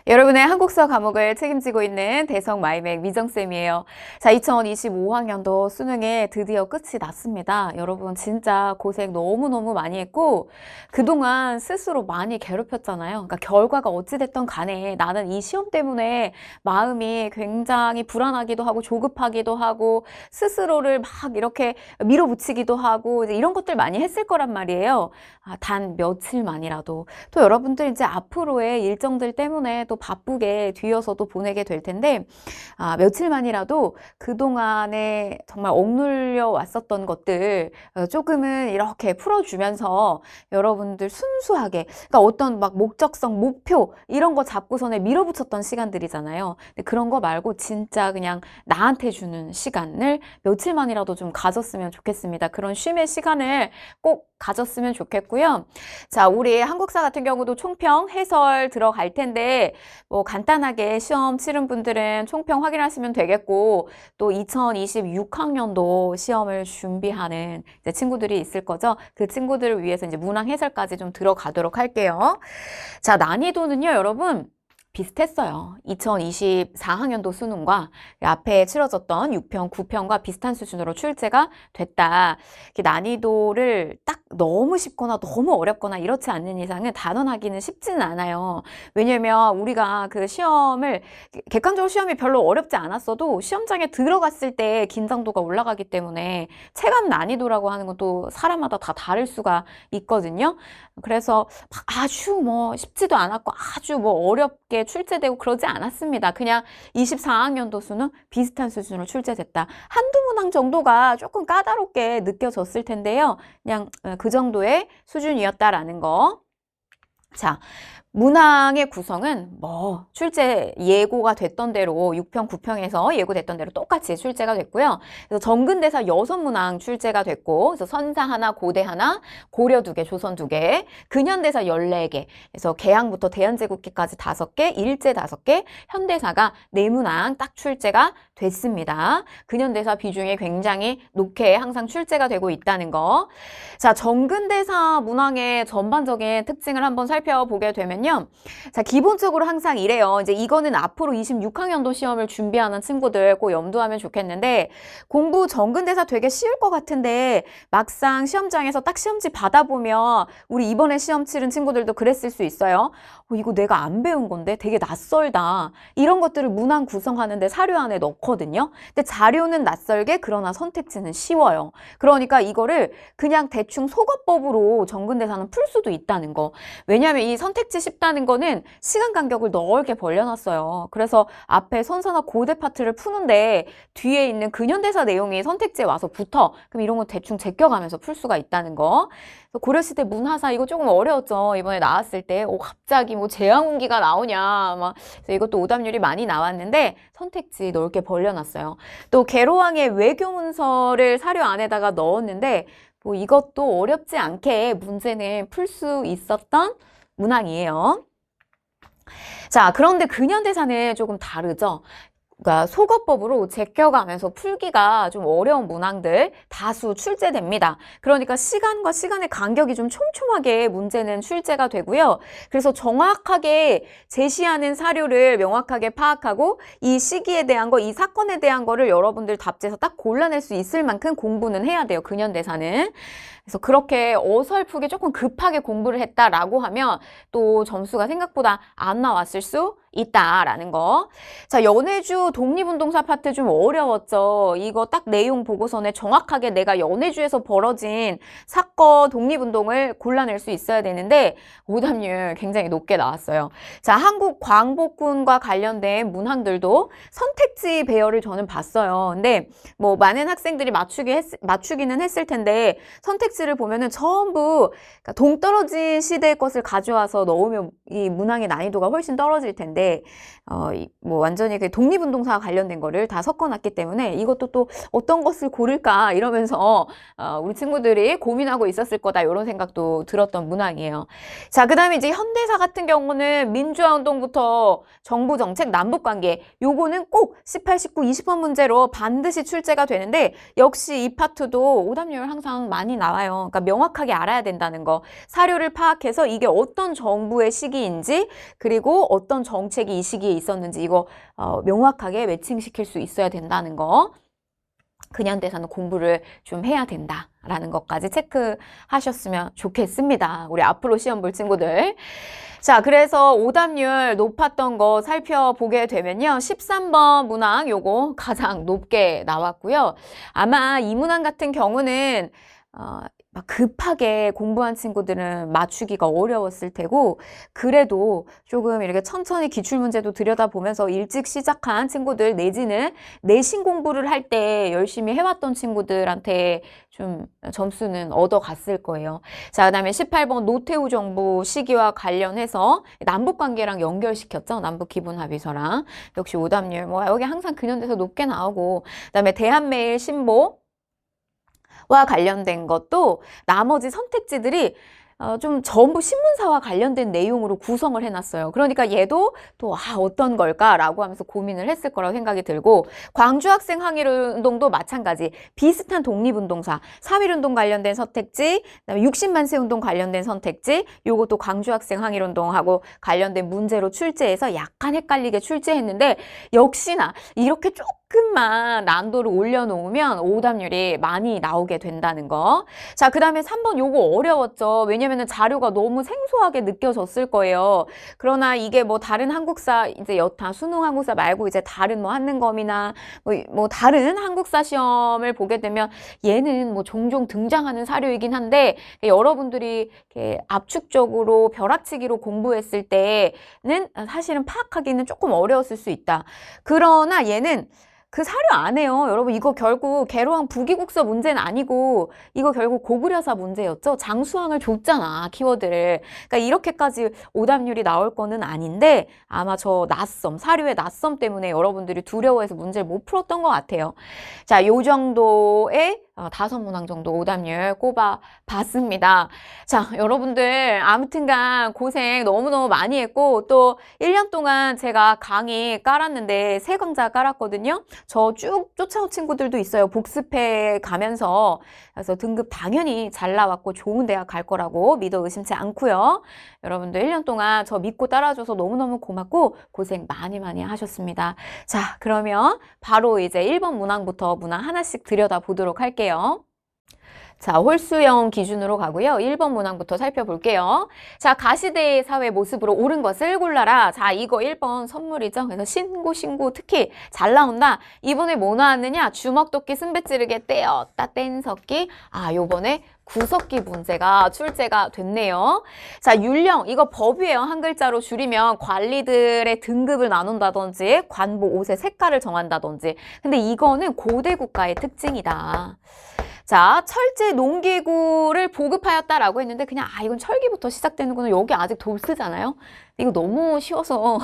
여러분의 한국사 과목을 책임지고 있는 대성 마이맥 미정쌤이에요. 자, 2025학년도 수능에 드디어 끝이 났습니다. 여러분 진짜 고생 너무너무 많이 했고 그동안 스스로 많이 괴롭혔잖아요. 그러니까 결과가 어찌됐든 간에 나는 이 시험 때문에 마음이 굉장히 불안하기도 하고 조급하기도 하고 스스로를 막 이렇게 밀어붙이기도 하고 이제 이런 것들 많이 했을 거란 말이에요. 단 며칠만이라도 또 여러분들 이제 앞으로의 일정들 때문에 또 바쁘게 뒤어서도 보내게 될 텐데 며칠만이라도 그동안에 정말 억눌려 왔었던 것들 조금은 이렇게 풀어주면서 여러분들 순수하게 그러니까 어떤 막 목적성, 목표 이런 거 잡고선에 밀어붙였던 시간들이잖아요. 근데 그런 거 말고 진짜 그냥 나한테 주는 시간을 며칠만이라도 좀 가졌으면 좋겠습니다. 그런 쉼의 시간을 꼭 가졌으면 좋겠고요. 자, 우리 한국사 같은 경우도 총평 해설 들어갈 텐데 뭐 간단하게 시험 치른 분들은 총평 확인하시면 되겠고 또 2026학년도 시험을 준비하는 이제 친구들이 있을 거죠. 그 친구들을 위해서 이제 문항 해설까지 좀 들어가도록 할게요. 자, 난이도는요, 여러분. 비슷했어요. 2024학년도 수능과 앞에 치러졌던 6편, 9편과 비슷한 수준으로 출제가 됐다. 난이도를 딱 너무 쉽거나 너무 어렵거나 이렇지 않는 이상은 단언하기는 쉽지는 않아요. 왜냐면 우리가 그 시험을 객관적으로 시험이 별로 어렵지 않았어도 시험장에 들어갔을 때 긴장도가 올라가기 때문에 체감 난이도라고 하는 건 또 사람마다 다 다를 수가 있거든요. 그래서 막 아주 뭐 쉽지도 않았고 아주 뭐 어렵게 출제되고 그러지 않았습니다. 그냥 24학년도 수능 비슷한 수준으로 출제됐다. 한두 문항 정도가 조금 까다롭게 느껴졌을 텐데요. 그냥 그 정도의 수준이었다라는 거. 자, 문항의 구성은 뭐 출제 예고가 됐던 대로 6편, 9편에서 예고됐던 대로 똑같이 출제가 됐고요. 그래서 정근대사 6문항 출제가 됐고 그래서 선사 하나, 고대 하나, 고려 2개, 조선 2개, 근현대사 14개, 그래서 개항부터 대한제국기까지 5개, 일제 5개, 현대사가 4문항 딱 출제가 됐습니다. 근현대사 비중이 굉장히 높게 항상 출제가 되고 있다는 거. 자, 정근대사 문항의 전반적인 특징을 한번 살펴보게 되면요. 자, 기본적으로 항상 이래요. 이제 이거는 앞으로 26학년도 시험을 준비하는 친구들 꼭 염두하면 좋겠는데 공부 정근대사 되게 쉬울 것 같은데 막상 시험장에서 딱 시험지 받아보면 우리 이번에 시험 치른 친구들도 그랬을 수 있어요. 이거 내가 안 배운 건데 되게 낯설다. 이런 것들을 문항 구성하는데 사료 안에 넣거든요. 근데 자료는 낯설게 그러나 선택지는 쉬워요. 그러니까 이거를 그냥 대충 속어법으로 정근대사는 풀 수도 있다는 거. 왜냐하면 이 선택지 쉽다는 거는 시간 간격을 넓게 벌려놨어요. 그래서 앞에 선사나 고대 파트를 푸는데 뒤에 있는 근현대사 내용이 선택지에 와서 붙어. 그럼 이런 거 대충 제껴가면서 풀 수가 있다는 거. 고려시대 문화사 이거 조금 어려웠죠. 이번에 나왔을 때 갑자기 뭐 제왕운기가 나오냐 막 이것도 오답률이 많이 나왔는데 선택지 넓게 벌려놨어요. 또 계로왕의 외교문서를 사료 안에다가 넣었는데 뭐 이것도 어렵지 않게 문제는 풀 수 있었던 문항이에요. 자, 그런데 근현대사는 조금 다르죠. 그러니까 속어법으로 제껴가면서 풀기가 좀 어려운 문항들 다수 출제됩니다. 그러니까 시간과 시간의 간격이 좀 촘촘하게 문제는 출제가 되고요. 그래서 정확하게 제시하는 사료를 명확하게 파악하고 이 시기에 대한 거, 이 사건에 대한 거를 여러분들 답지에서 딱 골라낼 수 있을 만큼 공부는 해야 돼요. 근현대사는. 그래서 그렇게 어설프게 조금 급하게 공부를 했다라고 하면 또 점수가 생각보다 안 나왔을 수 있다라는 거. 자, 연해주 독립운동사 파트 좀 어려웠죠. 이거 딱 내용 보고서에 정확하게 내가 연해주에서 벌어진 사건 독립운동을 골라낼 수 있어야 되는데 오답률 굉장히 높게 나왔어요. 자, 한국 광복군과 관련된 문항들도 선택지 배열을 저는 봤어요. 근데 뭐 많은 학생들이 맞추기는 했을 텐데 선택지를 보면은 전부 동떨어진 시대의 것을 가져와서 넣으면 이 문항의 난이도가 훨씬 떨어질 텐데 뭐 완전히 그 독립운동사와 관련된 거를 다 섞어놨기 때문에 이것도 또 어떤 것을 고를까 이러면서 우리 친구들이 고민하고 있었을 거다 이런 생각도 들었던 문항이에요. 자, 그 다음에 이제 현대사 같은 경우는 민주화운동부터 정부정책, 남북관계 요거는 꼭 18, 19, 20번 문제로 반드시 출제가 되는데 역시 이 파트도 오답률 항상 많이 나와요. 나와요. 그러니까 명확하게 알아야 된다는 거. 사료를 파악해서 이게 어떤 정부의 시기인지 그리고 어떤 정책이 이 시기에 있었는지 이거 명확하게 매칭시킬 수 있어야 된다는 거. 근현대사는 공부를 좀 해야 된다라는 것까지 체크하셨으면 좋겠습니다. 우리 앞으로 시험 볼 친구들. 자, 그래서 오답률 높았던 거 살펴보게 되면요. 13번 문항 요거 가장 높게 나왔고요. 아마 이 문항 같은 경우는 막 급하게 공부한 친구들은 맞추기가 어려웠을 테고 그래도 조금 이렇게 천천히 기출문제도 들여다보면서 일찍 시작한 친구들 내지는 내신 공부를 할 때 열심히 해왔던 친구들한테 좀 점수는 얻어갔을 거예요. 자, 그다음에 18번 노태우 정부 시기와 관련해서 남북관계랑 연결시켰죠. 남북기본합의서랑. 역시 오답률 뭐 여기 항상 근현대에서 높게 나오고 그다음에 대한매일 신보 와 관련된 것도 나머지 선택지들이 좀 전부 신문사와 관련된 내용으로 구성을 해놨어요. 그러니까 얘도 또 어떤 걸까라고 하면서 고민을 했을 거라고 생각이 들고 광주 학생 항일운동도 마찬가지 비슷한 독립운동사 3.1운동 관련된 선택지 그다음에 60만 세 운동 관련된 선택지 요것도 광주 학생 항일운동하고 관련된 문제로 출제해서 약간 헷갈리게 출제했는데 역시나 이렇게 조금만 난도를 올려놓으면 오답률이 많이 나오게 된다는 거. 자, 그 다음에 3번 요거 어려웠죠. 왜냐면은 자료가 너무 생소하게 느껴졌을 거예요. 그러나 이게 뭐 다른 한국사 이제 여타 수능 한국사 말고 이제 다른 뭐 한능검이나 뭐 다른 한국사 시험을 보게 되면 얘는 뭐 종종 등장하는 사료이긴 한데 여러분들이 이렇게 압축적으로 벼락치기로 공부했을 때는 사실은 파악하기는 조금 어려웠을 수 있다. 그러나 얘는 그 사료 안 해요. 여러분 이거 결국 계로항 부기국서 문제는 아니고 이거 결국 고구려사 문제였죠. 장수항을 줬잖아. 키워드를. 그러니까 이렇게까지 오답률이 나올 거는 아닌데 아마 저 낯섦, 사료의 낯섦 때문에 여러분들이 두려워해서 문제를 못 풀었던 것 같아요. 자, 요 정도의 5문항 정도 오답률 꼽아봤습니다. 자, 여러분들 아무튼간 고생 너무너무 많이 했고 또 1년 동안 제가 강의 깔았는데 세 강좌 깔았거든요. 저 쭉 쫓아온 친구들도 있어요. 복습해 가면서. 그래서 등급 당연히 잘 나왔고 좋은 대학 갈 거라고 믿어 의심치 않고요. 여러분들 1년 동안 저 믿고 따라줘서 너무너무 고맙고 고생 많이 하셨습니다. 자, 그러면 바로 이제 1번 문항부터 문항 하나씩 들여다보도록 할게요. 자, 홀수형 기준으로 가고요. 1번 문항부터 살펴볼게요. 자, 가시대의 사회 모습으로 옳은 것을 골라라. 자, 이거 1번 선물이죠. 그래서 신고 특히 잘 나온다. 이번에 뭐 나왔느냐? 주먹도끼 승배찌르게 떼었다 뗀 섞기. 요번에 구석기 문제가 출제가 됐네요. 자, 율령 이거 법이에요. 한 글자로 줄이면 관리들의 등급을 나눈다든지 관보 옷의 색깔을 정한다든지. 근데 이거는 고대 국가의 특징이다. 자, 철제 농기구를 보급하였다라고 했는데 그냥 이건 철기부터 시작되는구나. 여기 아직 돌 쓰잖아요. 이거 너무 쉬워서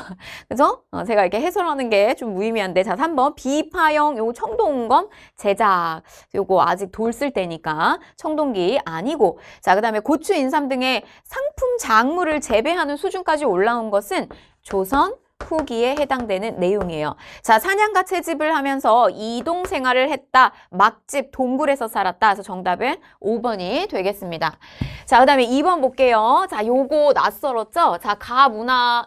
그죠? 제가 이렇게 해설하는 게 좀 무의미한데 자, 3번 비파형 요거 청동검 제작 요거 아직 돌 쓸 때니까 청동기 아니고 자, 그 다음에 고추 인삼 등의 상품 작물을 재배하는 수준까지 올라온 것은 조선 후기에 해당되는 내용이에요. 자, 사냥과 채집을 하면서 이동 생활을 했다. 막집, 동굴에서 살았다. 그래서 정답은 5번이 되겠습니다. 자, 그 다음에 2번 볼게요. 자, 요거 낯설었죠? 자,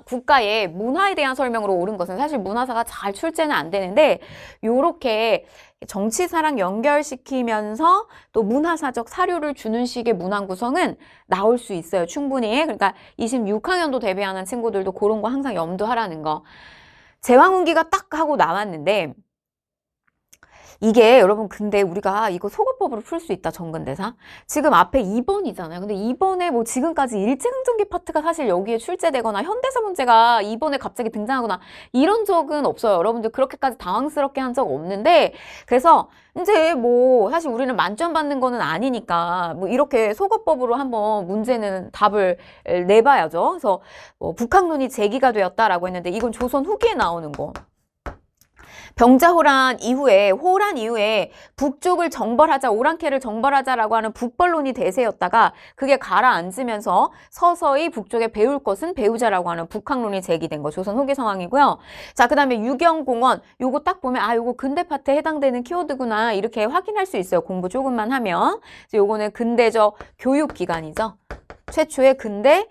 국가의 문화에 대한 설명으로 옳은 것은 사실 문화사가 잘 출제는 안 되는데 요렇게 정치사랑 연결시키면서 또 문화사적 사료를 주는 식의 문항 구성은 나올 수 있어요. 충분히. 그러니까 26학년도 대비하는 친구들도 그런 거 항상 염두하라는 거. 제왕운기가 딱 하고 나왔는데 이게 여러분 근데 우리가 이거 소거법으로 풀 수 있다. 정근대사. 지금 앞에 2번이잖아요. 근데 2번에 뭐 지금까지 일제강점기 파트가 사실 여기에 출제되거나 현대사 문제가 2번에 갑자기 등장하거나 이런 적은 없어요. 여러분들 그렇게까지 당황스럽게 한 적 없는데 그래서 이제 뭐 사실 우리는 만점 받는 거는 아니니까 뭐 이렇게 소거법으로 한번 문제는 답을 내봐야죠. 그래서 뭐 북학론이 제기가 되었다라고 했는데 이건 조선 후기에 나오는 거. 병자호란 이후에 호란 이후에 북쪽을 정벌하자, 오랑캐를 정벌하자라고 하는 북벌론이 대세였다가 그게 가라앉으면서 서서히 북쪽에 배울 것은 배우자라고 하는 북학론이 제기된 거 조선 후기 상황이고요. 자, 그다음에 유경공원 요거 딱 보면 아 요거 근대 파트에 해당되는 키워드구나 이렇게 확인할 수 있어요. 공부 조금만 하면. 요거는 근대적 교육기관이죠. 최초의 근대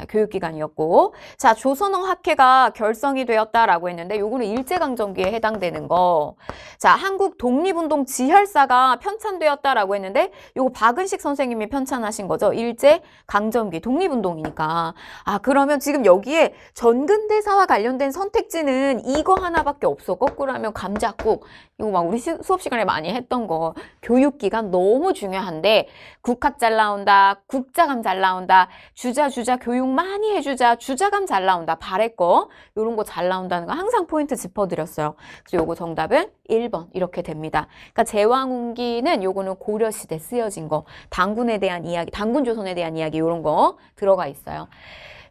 교육기관이었고, 자, 조선어학회가 결성이 되었다라고 했는데 요거는 일제강점기에 해당되는 거. 자, 한국 독립운동 지혈사가 편찬되었다라고 했는데 요거 박은식 선생님이 편찬하신 거죠. 일제강점기 독립운동이니까. 아, 그러면 지금 여기에 전근대사와 관련된 선택지는 이거 하나밖에 없어. 거꾸로 하면 감자국. 이거 막 우리 수업 시간에 많이 했던 거. 교육기관 너무 중요한데 국학 잘 나온다, 국자감 잘 나온다, 주자 교육 많이 해주자, 주자감 잘 나온다, 발해거 이런 거 잘 나온다는 거 항상 포인트 짚어드렸어요. 그래서 요거 정답은 1번 이렇게 됩니다. 그러니까 제왕운기는 요거는 고려시대 쓰여진 거, 단군에 대한 이야기, 단군조선에 대한 이야기 이런 거 들어가 있어요.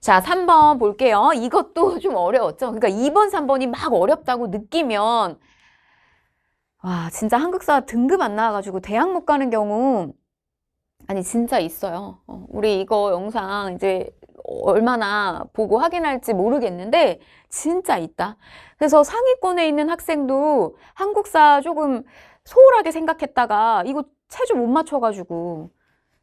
자, 3번 볼게요. 이것도 좀 어려웠죠. 그러니까 2번, 3번이 막 어렵다고 느끼면 와, 진짜 한국사 등급 안 나와가지고 대학 못 가는 경우 아니 진짜 있어요. 우리 이거 영상 이제 얼마나 보고 확인할지 모르겠는데 진짜 있다. 그래서 상위권에 있는 학생도 한국사 조금 소홀하게 생각했다가 이거 체주 못 맞춰가지고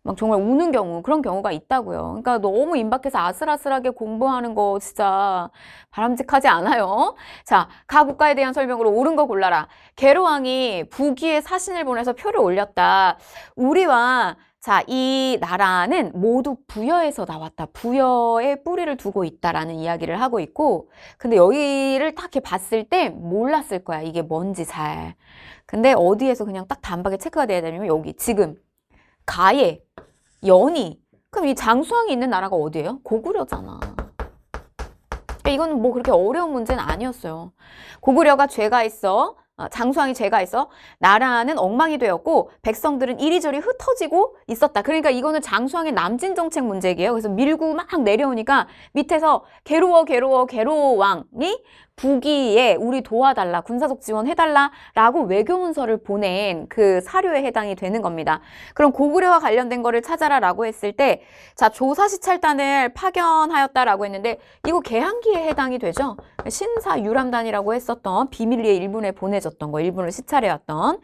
막 정말 우는 경우, 그런 경우가 있다고요. 그러니까 너무 임박해서 아슬아슬하게 공부하는 거 진짜 바람직하지 않아요. 자, 가 국가에 대한 설명으로 옳은 거 골라라. 계로왕이 부기에 사신을 보내서 표를 올렸다. 우리와 자, 이 나라는 모두 부여에서 나왔다. 부여에 뿌리를 두고 있다라는 이야기를 하고 있고, 근데 여기를 딱 이렇게 봤을 때 몰랐을 거야. 이게 뭔지 잘. 근데 어디에서 그냥 딱 단박에 체크가 돼야 되냐면 여기 지금 가예, 연이. 그럼 이 장수왕이 있는 나라가 어디예요? 고구려잖아. 이거는 뭐 그렇게 어려운 문제는 아니었어요. 고구려가 죄가 있어. 장수왕이 죄가 있어. 나라는 엉망이 되었고 백성들은 이리저리 흩어지고 있었다. 그러니까 이거는 장수왕의 남진 정책 문제예요. 그래서 밀고 막 내려오니까 밑에서 괴로왕이 부기에 우리 도와달라, 군사적 지원해달라 라고 외교문서를 보낸 그 사료에 해당이 되는 겁니다. 그럼 고구려와 관련된 거를 찾아라 라고 했을 때, 자, 조사시찰단을 파견하였다라고 했는데 이거 개항기에 해당이 되죠. 신사유람단이라고 했었던 비밀리에 일본에 보내줬던 거, 일본을 시찰해왔던.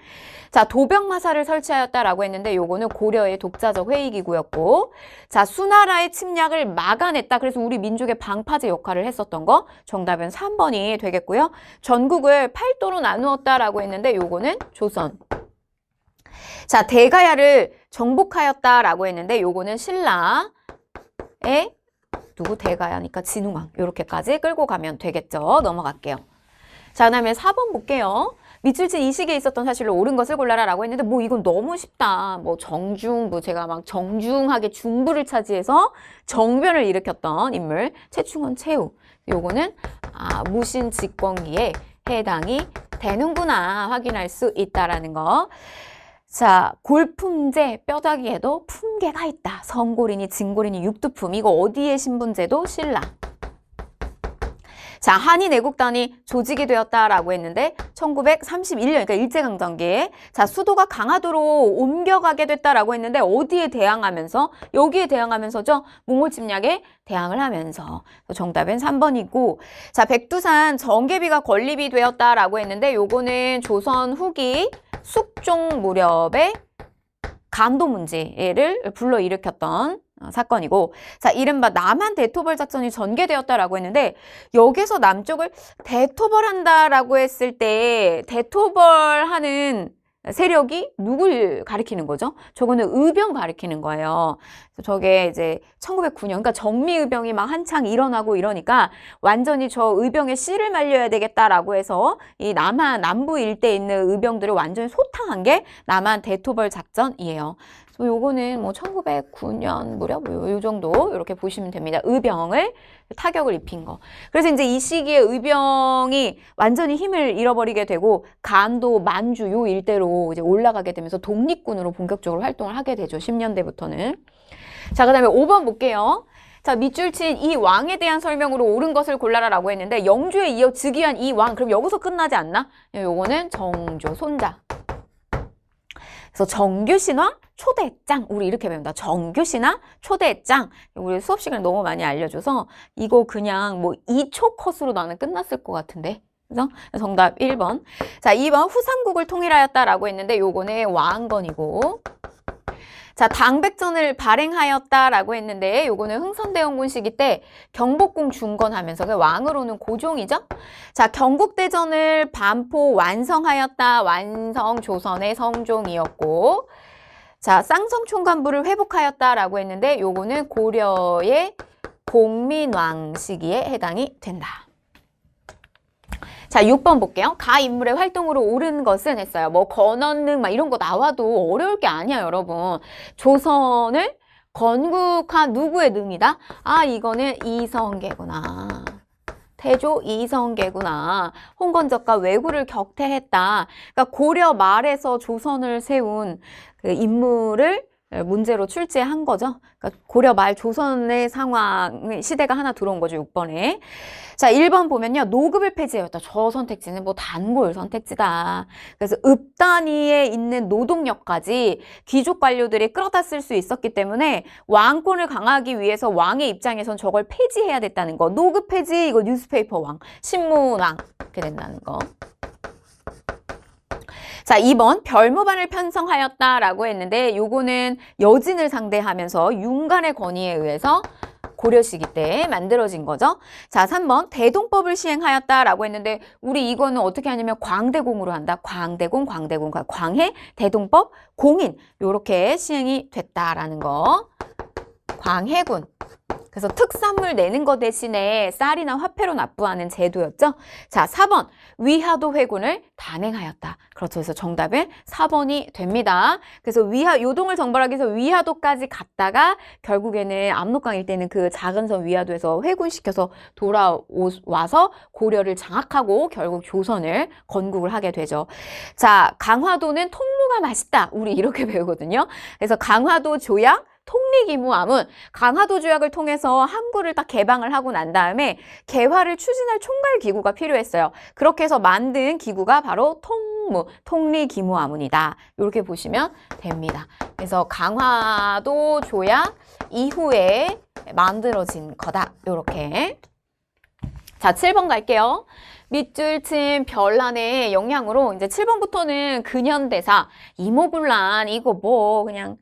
자, 도병마사를 설치하였다라고 했는데 요거는 고려의 독자적 회의기구였고, 자, 수나라의 침략을 막아냈다. 그래서 우리 민족의 방파제 역할을 했었던 거. 정답은 3번이 되겠고요. 전국을 8도로 나누었다라고 했는데 요거는 조선. 자, 대가야를 정복하였다라고 했는데 요거는 신라의 누구 대가야니까 진흥왕. 요렇게까지 끌고 가면 되겠죠. 넘어갈게요. 자, 그다음에 4번 볼게요. 밑줄친 이 시기에 있었던 사실로 옳은 것을 골라라 라고 했는데 뭐 이건 너무 쉽다. 뭐 정중, 뭐 제가 막 정중하게 중부를 차지해서 정변을 일으켰던 인물 최충원, 최후. 요거는 무신 집권기에 해당이 되는구나 확인할 수 있다라는 거. 자, 골품제, 뼈다귀에도 품계가 있다. 성골이니 진골이니 육두품. 이거 어디에 신분제도 신라. 자, 한인 애국단이 조직이 되었다라고 했는데 1931년, 그러니까 일제강점기에 자, 수도가 강화도로 옮겨가게 됐다라고 했는데 어디에 대항하면서? 여기에 대항하면서죠. 몽골 침략에 대항을 하면서. 정답은 3번이고, 자, 백두산 정계비가 건립이 되었다라고 했는데 요거는 조선 후기 숙종 무렵에 간도 문제를 불러일으켰던 사건이고, 자, 이른바 남한 대토벌 작전이 전개되었다라고 했는데 여기서 남쪽을 대토벌한다라고 했을 때 대토벌하는 세력이 누굴 가리키는 거죠? 저거는 의병 가리키는 거예요. 저게 이제 1909년, 그러니까 정미의병이 막 한창 일어나고 이러니까 완전히 저 의병에 씨를 말려야 되겠다라고 해서 이 남한 남부 일대에 있는 의병들을 완전히 소탕한 게 남한 대토벌 작전이에요. 요거는 뭐 1909년 무렵 요 정도 이렇게 보시면 됩니다. 의병을 타격을 입힌 거. 그래서 이제 이 시기에 의병이 완전히 힘을 잃어버리게 되고 간도, 만주 요 일대로 이제 올라가게 되면서 독립군으로 본격적으로 활동을 하게 되죠. 10년대부터는. 자, 그다음에 5번 볼게요. 자, 밑줄 친 이 왕에 대한 설명으로 옳은 것을 골라라라고 했는데 영주에 이어 즉위한 이 왕, 그럼 여기서 끝나지 않나? 요거는 정조, 손자. 그래서 정규신왕 초대장, 우리 이렇게 배운다. 정규신왕 초대장. 우리 수업 시간에 너무 많이 알려줘서 이거 그냥 뭐 2초 컷으로 나는 끝났을 것 같은데. 그래서 정답 1번. 자, 2번 후삼국을 통일하였다라고 했는데 요거는 왕건이고. 자, 당백전을 발행하였다라고 했는데 요거는 흥선대원군 시기 때 경복궁 중건하면서 그 왕으로는 고종이죠. 자, 경국대전을 반포 완성하였다. 완성 조선의 성종이었고. 자, 쌍성총관부를 회복하였다라고 했는데 요거는 고려의 공민왕 시기에 해당이 된다. 자, 6번 볼게요. 가 인물의 활동으로 옳은 것은 했어요. 뭐 건원능 막 이런 거 나와도 어려울 게 아니야, 여러분. 조선을 건국한 누구의 능이다? 아, 이거는 이성계구나. 태조 이성계구나. 홍건적과 왜구를 격퇴했다. 그러니까 고려 말에서 조선을 세운 그 인물을 문제로 출제한 거죠. 그러니까 고려 말 조선의 상황, 시대가 하나 들어온 거죠, 6번에. 자, 1번 보면요. 노급을 폐지하였다. 저 선택지는 뭐 단골 선택지다. 그래서 읍 단위에 있는 노동력까지 귀족 관료들이 끌어다 쓸 수 있었기 때문에 왕권을 강화하기 위해서 왕의 입장에선 저걸 폐지해야 됐다는 거. 노급 폐지, 이거 뉴스페이퍼 왕, 신문왕 이렇게 된다는 거. 자, 2번 별무반을 편성하였다라고 했는데 요거는 여진을 상대하면서 윤관의 권위에 의해서 고려 시기 때 만들어진 거죠. 자, 3번 대동법을 시행하였다라고 했는데 우리 이거는 어떻게 하냐면 광대공으로 한다. 광대공, 광해, 대동법, 공인 요렇게 시행이 됐다라는 거. 광해군. 그래서 특산물 내는 거 대신에 쌀이나 화폐로 납부하는 제도였죠. 자, 4번 위하도 회군을 단행하였다. 그렇죠. 그래서 정답은 4번이 됩니다. 그래서 요동을 정벌하기 위해서 위하도까지 갔다가 결국에는 압록강 일대는 그 작은 섬 위하도에서 회군시켜서 돌아와서 고려를 장악하고 결국 조선을 건국을 하게 되죠. 자, 강화도는 통무가 맛있다. 우리 이렇게 배우거든요. 그래서 강화도 조약, 통리기무암은 강화도 조약을 통해서 항구를 딱 개방을 하고 난 다음에 개화를 추진할 총괄 기구가 필요했어요. 그렇게 해서 만든 기구가 바로 통리기무암문이다. 이렇게 보시면 됩니다. 그래서 강화도 조약 이후에 만들어진 거다. 이렇게. 자, 7번 갈게요. 밑줄 친 별난의 영향으로 이제 7번부터는 근현대사, 이모군란 이거 뭐 그냥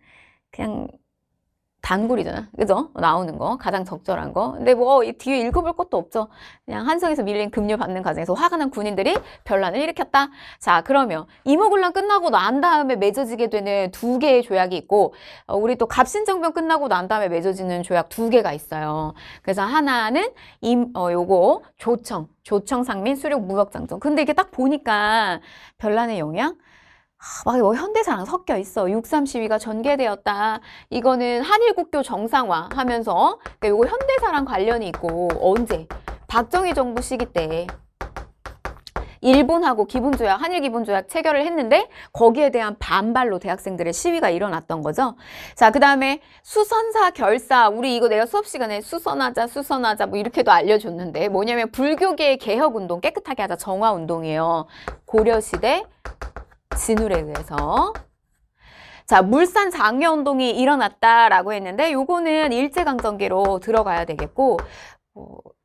단골이잖아. 그죠? 나오는 거. 가장 적절한 거. 근데 뭐 뒤에 읽어볼 것도 없죠. 그냥 한성에서 밀린 급료 받는 과정에서 화가 난 군인들이 변란을 일으켰다. 자, 그러면 이모군란 끝나고 난 다음에 맺어지게 되는 2개의 조약이 있고 우리 또 갑신정변 끝나고 난 다음에 맺어지는 조약 2개가 있어요. 그래서 하나는 요거 조청상민 수륙무역장정. 근데 이게 딱 보니까 변란의 영향? 막 현대사랑 섞여 있어. 6.3 시위가 전개되었다. 이거는 한일국교 정상화 하면서 그러니까 요거 현대사랑 관련이 있고 언제? 박정희 정부 시기 때 일본하고 기본조약, 한일기본조약 체결을 했는데 거기에 대한 반발로 대학생들의 시위가 일어났던 거죠. 자, 그 다음에 수선사 결사. 우리 이거 내가 수업 시간에 수선하자 뭐 이렇게도 알려줬는데 뭐냐면 불교계의 개혁운동, 깨끗하게 하자 정화운동이에요. 고려시대 진울에 의해서. 자, 물산 장려운동이 일어났다라고 했는데 요거는 일제강점기로 들어가야 되겠고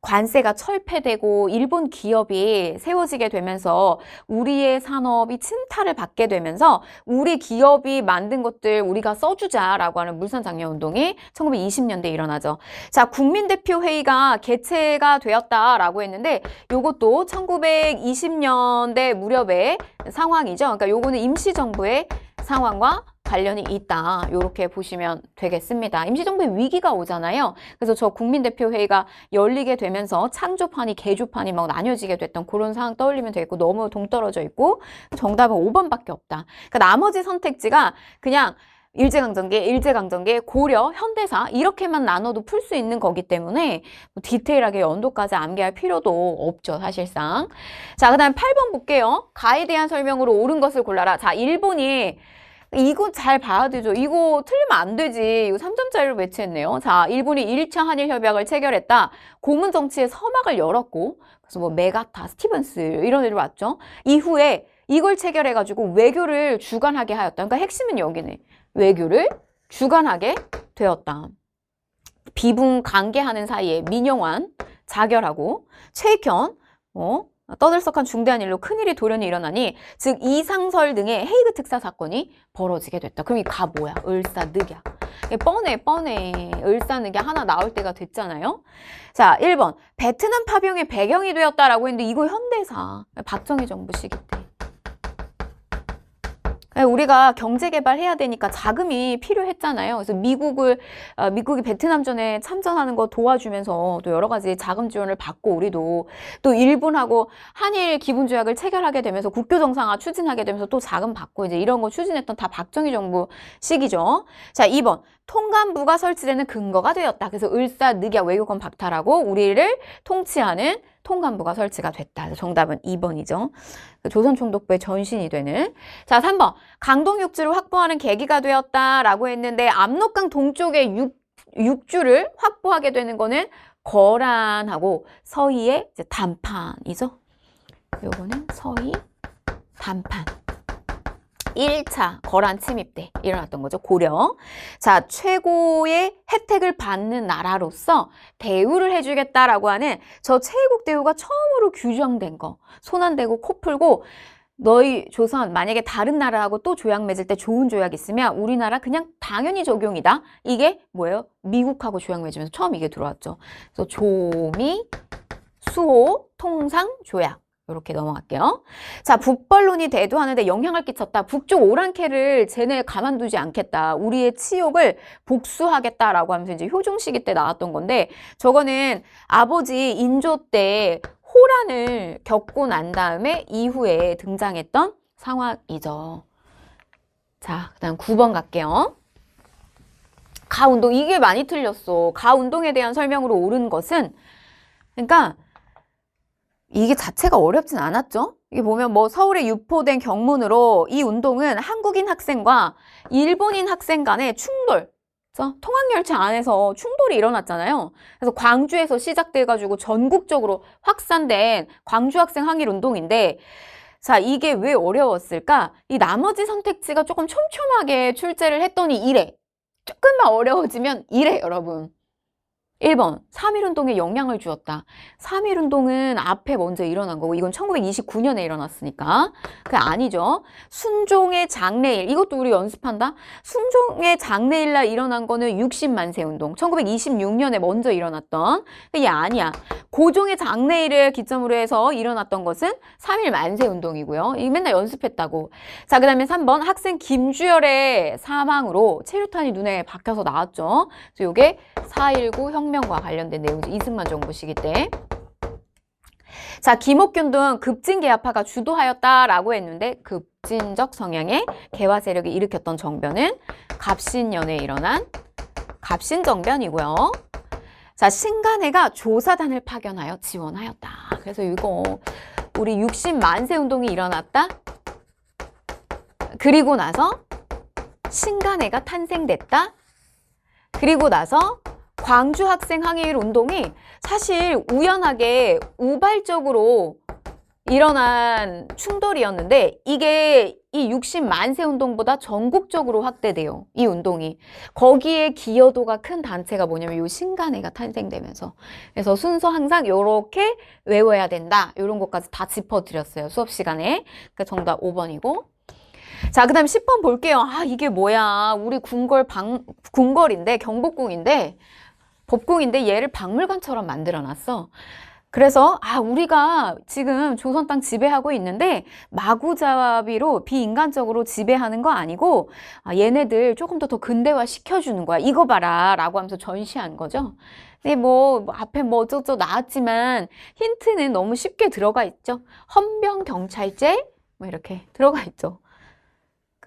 관세가 철폐되고 일본 기업이 세워지게 되면서 우리의 산업이 침탈을 받게 되면서 우리 기업이 만든 것들 우리가 써주자라고 하는 물산장려운동이 1920년대에 일어나죠. 자, 국민대표회의가 개최가 되었다라고 했는데 요것도 1920년대 무렵의 상황이죠. 그러니까 요거는 임시정부의 상황과 관련이 있다. 이렇게 보시면 되겠습니다. 임시정부의 위기가 오잖아요. 그래서 저 국민대표회의가 열리게 되면서 창조판이 개조판이 막 나뉘어지게 됐던 그런 상황 떠올리면 되겠고 너무 동떨어져 있고 정답은 5번밖에 없다. 그러니까 나머지 선택지가 그냥 일제강점기, 고려, 현대사 이렇게만 나눠도 풀 수 있는 거기 때문에 디테일하게 연도까지 암기할 필요도 없죠, 사실상. 자, 그 다음 8번 볼게요. 가에 대한 설명으로 옳은 것을 골라라. 자, 일본이 이거 잘 봐야 되죠. 이거 틀리면 안 되지. 이거 3점짜리로 배치했네요. 자, 일본이 1차 한일 협약을 체결했다. 고문 정치의 서막을 열었고, 그래서 뭐 메가타, 스티븐스 이런 애들 왔죠. 이후에 이걸 체결해가지고 외교를 주관하게 하였다. 그러니까 핵심은 여기네. 외교를 주관하게 되었다. 비분 관계하는 사이에 민영환 자결하고 최익현 떠들썩한 중대한 일로 큰일이 돌연히 일어나니 즉 이상설 등의 헤이그 특사 사건이 벌어지게 됐다. 그럼 이 가 뭐야? 을사늑약. 뻔해. 을사늑약 하나 나올 때가 됐잖아요. 자, 1번 베트남 파병의 배경이 되었다라고 했는데 이거 현대사. 박정희 정부 시기 때. 우리가 경제개발해야 되니까 자금이 필요했잖아요. 그래서 미국이 베트남전에 참전하는 거 도와주면서 또 여러 가지 자금 지원을 받고 우리도 또 일본하고 한일 기본조약을 체결하게 되면서 국교 정상화 추진하게 되면서 또 자금 받고 이제 이런 거 추진했던 다 박정희 정부 시기죠. 자, 2번 통감부가 설치되는 근거가 되었다. 그래서 을사늑약 외교권 박탈하고 우리를 통치하는 통감부가 설치가 됐다. 정답은 2번이죠. 조선총독부의 전신이 되는. 자, 3번. 강동육지를 확보하는 계기가 되었다라고 했는데 압록강 동쪽에 육주를 확보하게 되는 거는 거란하고 서희의 이제 담판이죠. 요거는 서희 담판. 1차 거란 침입 때 일어났던 거죠. 고려. 자, 최고의 혜택을 받는 나라로서 대우를 해주겠다라고 하는 저 최애국 대우가 처음으로 규정된 거. 손 안 대고 코 풀고 너희 조선 만약에 다른 나라하고 또 조약 맺을 때 좋은 조약 있으면 우리나라 그냥 당연히 적용이다. 이게 뭐예요? 미국하고 조약 맺으면서 처음 이게 들어왔죠. 그래서 조미, 수호, 통상, 조약. 이렇게 넘어갈게요. 자, 북벌론이 대두하는데 영향을 끼쳤다. 북쪽 오랑캐를 쟤네 가만두지 않겠다. 우리의 치욕을 복수하겠다라고 하면서 이제 효종시기 때 나왔던 건데 저거는 아버지 인조 때 호란을 겪고 난 다음에 이후에 등장했던 상황이죠. 자, 그다음 9번 갈게요. 가운동 이게 많이 틀렸어. 가운동에 대한 설명으로 옳은 것은 그러니까 이게 자체가 어렵진 않았죠. 이게 보면 뭐 서울에 유포된 경문으로 이 운동은 한국인 학생과 일본인 학생 간의 충돌, 통학열차 안에서 충돌이 일어났잖아요. 그래서 광주에서 시작돼가지고 전국적으로 확산된 광주 학생 항일 운동인데 자, 이게 왜 어려웠을까? 이 나머지 선택지가 조금 촘촘하게 출제를 했더니 이래. 조금만 어려워지면 이래, 여러분. 1번 3.1운동에 영향을 주었다. 3.1운동은 앞에 먼저 일어난 거고 이건 1929년에 일어났으니까 그게 아니죠. 순종의 장래일 이것도 우리 연습한다. 순종의 장래일날 일어난 거는 60만세 운동 1926년에 먼저 일어났던 이게 아니야. 고종의 장래일을 기점으로 해서 일어났던 것은 3.1 만세 운동이고요. 이거 맨날 연습했다고. 자, 그 다음에 3번 학생 김주열의 사망으로 체류탄이 눈에 박혀서 나왔죠. 그래서 이게 4.19 혁명과 관련된 내용이죠. 이승만 정부 시기 때. 자, 김옥균 등 급진 개화파가 주도하였다라고 했는데 급진적 성향의 개화 세력이 일으켰던 정변은 갑신년에 일어난 갑신정변이고요. 자, 신간회가 조사단을 파견하여 지원하였다. 그래서 이거 우리 60만세 운동이 일어났다. 그리고 나서 신간회가 탄생됐다. 그리고 나서 광주 학생 항일 운동이 사실 우연하게 우발적으로 일어난 충돌이었는데 이게 이 60만세 운동보다 전국적으로 확대돼요. 이 운동이. 거기에 기여도가 큰 단체가 뭐냐면 이 신간회가 탄생되면서. 그래서 순서 항상 이렇게 외워야 된다. 이런 것까지 다 짚어드렸어요. 수업 시간에. 그러니까 정답 5번이고. 자, 그 다음 10번 볼게요. 아, 이게 뭐야. 우리 궁궐인데, 경복궁인데, 법궁인데 얘를 박물관처럼 만들어놨어. 그래서 우리가 지금 조선 땅 지배하고 있는데 마구잡이로 비인간적으로 지배하는 거 아니고 얘네들 조금 더 근대화 시켜주는 거야. 이거 봐라 라고 하면서 전시한 거죠. 근데 뭐 앞에 뭐 어쩌고 나왔지만 힌트는 너무 쉽게 들어가 있죠. 헌병경찰제 뭐 이렇게 들어가 있죠.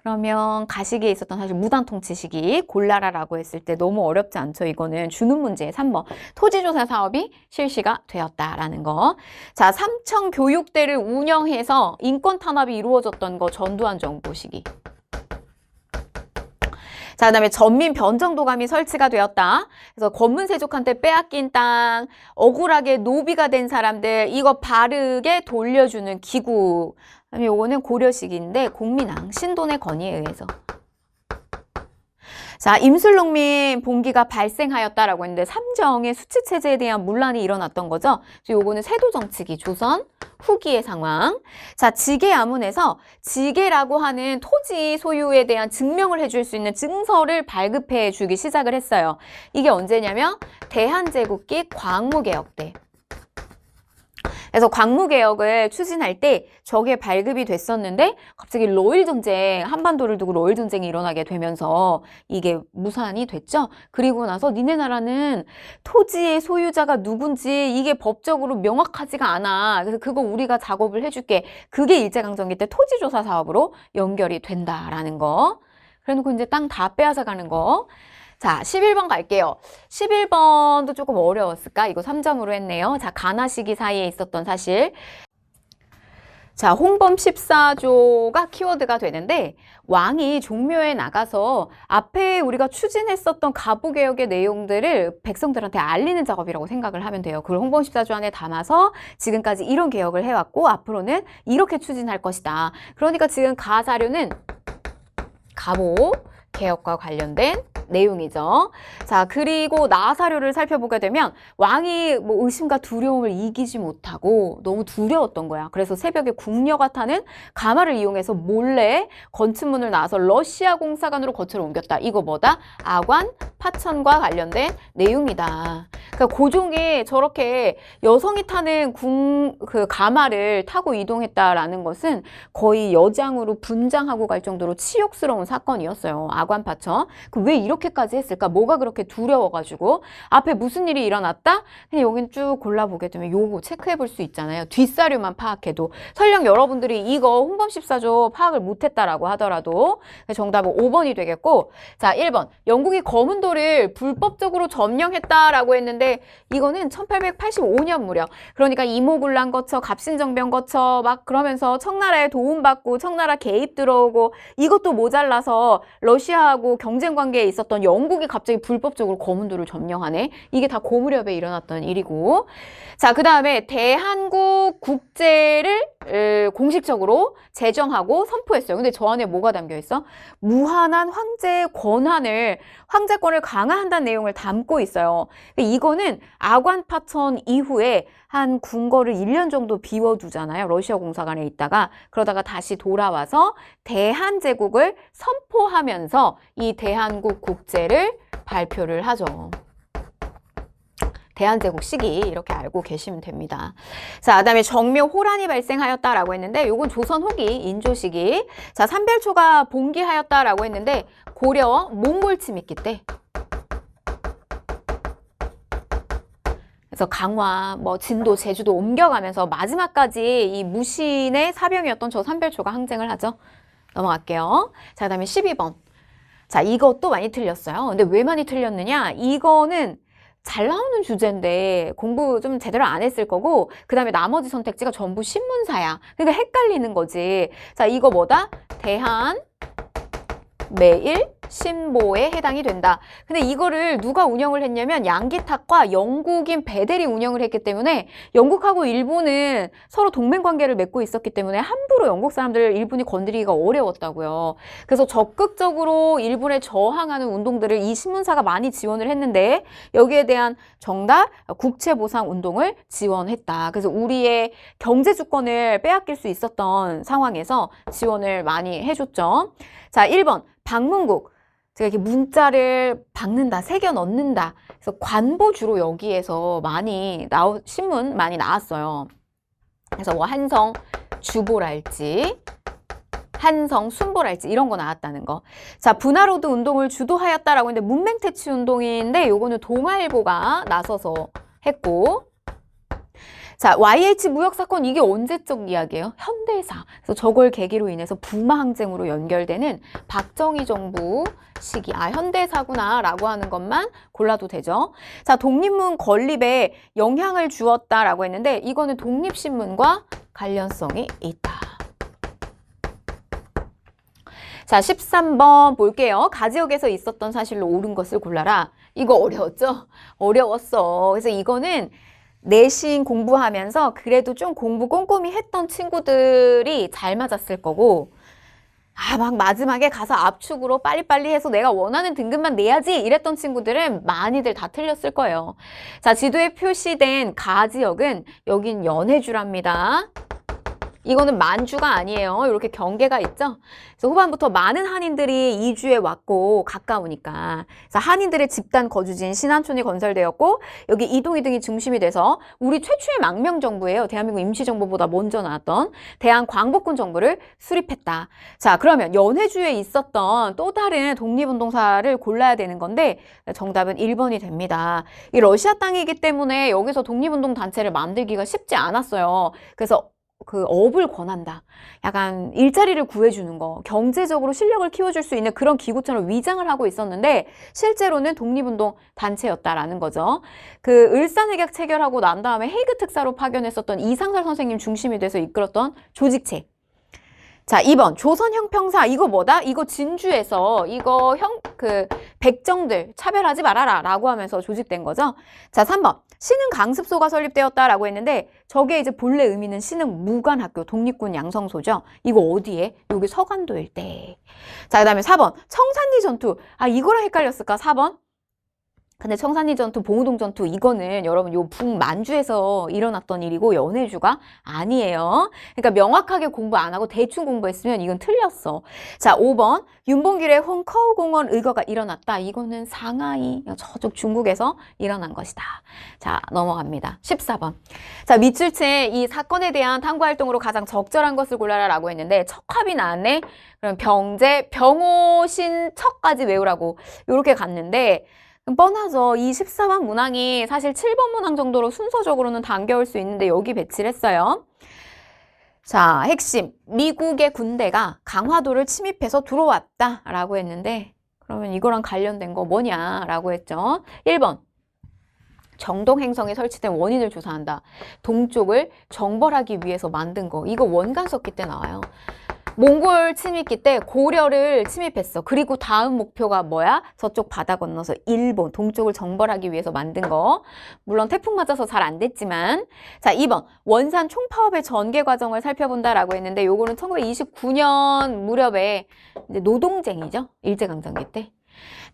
그러면 가시기에 있었던 사실 무단통치 시기 골라라라고 했을 때 너무 어렵지 않죠. 이거는 주는 문제 3번 토지조사 사업이 실시가 되었다라는 거. 자, 삼청 교육대를 운영해서 인권 탄압이 이루어졌던 거 전두환 정부 시기. 자, 그다음에 전민 변정도감이 설치가 되었다. 그래서 권문세족한테 빼앗긴 땅, 억울하게 노비가 된 사람들 이거 바르게 돌려주는 기구. 그다음에 요거는 고려식인데 공민왕 신돈의 건의에 의해서. 자, 임술농민 봉기가 발생하였다라고 했는데 삼정의 수치체제에 대한 문란이 일어났던 거죠. 요거는 세도정치기 조선 후기의 상황. 자, 지계야문에서 지계라고 하는 토지 소유에 대한 증명을 해줄 수 있는 증서를 발급해 주기 시작을 했어요. 이게 언제냐면 대한제국기 광무개혁 때. 그래서 광무개혁을 추진할 때 저게 발급이 됐었는데 갑자기 러일전쟁, 한반도를 두고 러일전쟁이 일어나게 되면서 이게 무산이 됐죠. 그리고 나서 니네 나라는 토지의 소유자가 누군지 이게 법적으로 명확하지가 않아. 그래서 그거 우리가 작업을 해줄게. 그게 일제강점기 때 토지조사 사업으로 연결이 된다라는 거. 그래놓고 이제 땅 다 빼앗아가는 거. 자, 11번 갈게요. 11번도 조금 어려웠을까? 이거 3점으로 했네요. 자, 가나 시기 사이에 있었던 사실. 자, 홍범 14조가 키워드가 되는데 왕이 종묘에 나가서 앞에 우리가 추진했었던 가부개혁의 내용들을 백성들한테 알리는 작업이라고 생각을 하면 돼요. 그걸 홍범 14조 안에 담아서 지금까지 이런 개혁을 해왔고 앞으로는 이렇게 추진할 것이다. 그러니까 지금 가 자료는 가보 개혁과 관련된 내용이죠. 자, 그리고 나 사료를 살펴보게 되면 왕이 뭐 의심과 두려움을 이기지 못하고 너무 두려웠던 거야. 그래서 새벽에 궁녀가 타는 가마를 이용해서 몰래 건축문을 나와서 러시아 공사관으로 거처를 옮겼다. 이거 뭐다? 아관 파천과 관련된 내용이다. 그러니까 고종이 저렇게 여성이 타는 그 가마를 타고 이동했다라는 것은 거의 여장으로 분장하고 갈 정도로 치욕스러운 사건이었어요. 아관 파천. 왜 이렇게까지 했을까? 뭐가 그렇게 두려워가지고 앞에 무슨 일이 일어났다? 그냥 여긴 쭉 골라보게 되면 요거 체크해 볼 수 있잖아요. 뒷사료만 파악해도. 설령 여러분들이 이거 홍범 14조 파악을 못했다라고 하더라도 정답은 5번이 되겠고, 자, 1번 영국이 거문도를 불법적으로 점령했다라고 했는데 이거는 1885년 무렵. 그러니까 이모군란 거쳐 갑신정변 거쳐 막 그러면서 청나라에 도움받고 청나라 개입 들어오고 이것도 모자라서 러시아하고 경쟁 관계에 있었던 영국이 갑자기 불법적으로 거문도를 점령하네. 이게 다 고무렵에 일어났던 일이고. 자, 그 다음에 대한국 국제를 공식적으로 제정하고 선포했어요. 근데 저 안에 뭐가 담겨 있어? 무한한 황제의 권한을, 황제권을 강화한다는 내용을 담고 있어요. 이거는 아관 파천 이후에 한 궁궐을 1년 정도 비워두잖아요. 러시아 공사관에 있다가. 그러다가 다시 돌아와서 대한제국을 선포하면서 이 대한국 국제를 발표를 하죠. 대한제국 시기 이렇게 알고 계시면 됩니다. 자, 그다음에 정묘 호란이 발생하였다라고 했는데 요건 조선 후기 인조 시기. 자, 삼별초가 봉기하였다라고 했는데 고려 몽골 침입기 때. 그래서 강화, 뭐 진도, 제주도 옮겨가면서 마지막까지 이 무신의 사병이었던 저 삼별초가 항쟁을 하죠. 넘어갈게요. 자, 그다음에 12번. 자, 이것도 많이 틀렸어요. 근데 왜 많이 틀렸느냐? 이거는 잘 나오는 주제인데 공부 좀 제대로 안 했을 거고, 그 다음에 나머지 선택지가 전부 신문사야. 그러니까 헷갈리는 거지. 자, 이거 뭐다? 대한 매일 신보에 해당이 된다. 근데 이거를 누가 운영을 했냐면 양기탁과 영국인 베델이 운영을 했기 때문에 영국하고 일본은 서로 동맹관계를 맺고 있었기 때문에 함부로 영국 사람들 일본이 건드리기가 어려웠다고요. 그래서 적극적으로 일본에 저항하는 운동들을 이 신문사가 많이 지원을 했는데 여기에 대한 정답 국채보상 운동을 지원했다. 그래서 우리의 경제 주권을 빼앗길 수 있었던 상황에서 지원을 많이 해줬죠. 자, 1번 방문국. 제가 이렇게 문자를 박는다, 새겨 넣는다. 그래서 관보 주로 여기에서 많이 신문 많이 나왔어요. 그래서 뭐 한성 주보랄지, 한성 순보랄지 이런 거 나왔다는 거. 자, 분화로드 운동을 주도하였다라고 했는데 문맹퇴치 운동인데 요거는 동아일보가 나서서 했고. 자, YH 무역사건 이게 언제적 이야기예요? 현대사. 그래서 저걸 계기로 인해서 부마항쟁으로 연결되는 박정희 정부 시기. 아, 현대사구나 라고 하는 것만 골라도 되죠. 자, 독립문 건립에 영향을 주었다라고 했는데 이거는 독립신문과 관련성이 있다. 자, 13번 볼게요. 가지역에서 있었던 사실로 옳은 것을 골라라. 이거 어려웠죠? 어려웠어. 그래서 이거는 내신 공부하면서 그래도 좀 공부 꼼꼼히 했던 친구들이 잘 맞았을 거고, 막 마지막에 가서 압축으로 빨리빨리 해서 내가 원하는 등급만 내야지 이랬던 친구들은 많이들 다 틀렸을 거예요. 자, 지도에 표시된 가지역은 여긴 연해주랍니다. 이거는 만주가 아니에요. 이렇게 경계가 있죠. 그래서 후반부터 많은 한인들이 이주해 왔고 가까우니까. 그래서 한인들의 집단 거주지인 신안촌이 건설되었고 여기 이동이 등이 중심이 돼서 우리 최초의 망명 정부예요. 대한민국 임시정부보다 먼저 나왔던 대한광복군 정부를 수립했다. 자, 그러면 연해주에 있었던 또 다른 독립운동사를 골라야 되는 건데 정답은 1번이 됩니다. 이 러시아 땅이기 때문에 여기서 독립운동 단체를 만들기가 쉽지 않았어요. 그래서 그 업을 권한다. 약간 일자리를 구해주는 거, 경제적으로 실력을 키워줄 수 있는 그런 기구처럼 위장을 하고 있었는데 실제로는 독립운동 단체였다라는 거죠. 그 을사늑약 체결하고 난 다음에 헤이그 특사로 파견했었던 이상설 선생님 중심이 돼서 이끌었던 조직체. 자, 2번 조선형평사. 이거 뭐다? 이거 진주에서 이거 백정들 차별하지 말아라 라고 하면서 조직된 거죠. 자, 3번 신흥 강습소가 설립되었다라고 했는데 저게 이제 본래 의미는 신흥 무관학교 독립군 양성소죠. 이거 어디에? 여기 서간도 일대. 자, 그 다음에 4번 청산리 전투. 이거랑 헷갈렸을까? 4번? 근데 청산리 전투, 봉우동 전투 이거는 여러분 요 북만주에서 일어났던 일이고 연해주가 아니에요. 그러니까 명확하게 공부 안 하고 대충 공부했으면 이건 틀렸어. 자, 5번 윤봉길의 홍커우 공원 의거가 일어났다. 이거는 상하이 저쪽 중국에서 일어난 것이다. 자, 넘어갑니다. 14번. 자, 밑줄체 이 사건에 대한 탐구 활동으로 가장 적절한 것을 골라라 라고 했는데 척합이 나왔네. 그럼 병제, 병오신 척까지 외우라고 이렇게 갔는데 뻔하죠. 이 14번 문항이 사실 7번 문항 정도로 순서적으로는 당겨올 수 있는데 여기 배치를 했어요. 자, 핵심. 미국의 군대가 강화도를 침입해서 들어왔다 라고 했는데 그러면 이거랑 관련된 거 뭐냐 라고 했죠. 1번. 정동행성에 설치된 원인을 조사한다. 동쪽을 정벌하기 위해서 만든 거. 이거 원간석기 때 나와요. 몽골 침입기 때 고려를 침입했어. 그리고 다음 목표가 뭐야? 저쪽 바다 건너서 일본, 동쪽을 정벌하기 위해서 만든 거. 물론 태풍 맞아서 잘 안 됐지만. 자, 2번. 원산 총파업의 전개 과정을 살펴본다라고 했는데 요거는 1929년 무렵에 이제 노동쟁이죠. 일제강점기 때.